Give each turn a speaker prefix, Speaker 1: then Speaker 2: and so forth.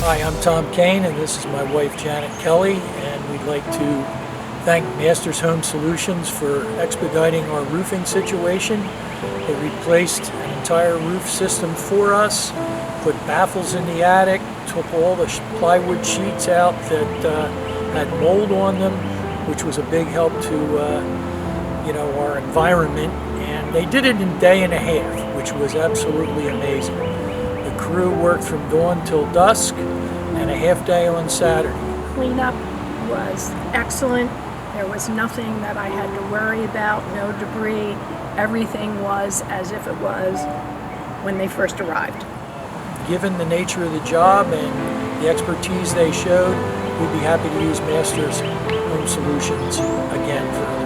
Speaker 1: Hi, I'm Tom Kane, and this is my wife Janet Kelly, and we'd like to thank Masters Home Solutions for expediting our roofing situation. They replaced an entire roof system for us, put baffles in the attic, took all the plywood sheets out that had mold on them, which was a big help to our environment, and they did it in a day and a half, which was absolutely amazing. The crew worked from dawn till dusk and a half day on Saturday.
Speaker 2: Cleanup was excellent. There was nothing that I had to worry about, no debris. Everything was as if it was when they first arrived.
Speaker 1: Given the nature of the job and the expertise they showed, we'd be happy to use Masters Home Solutions again for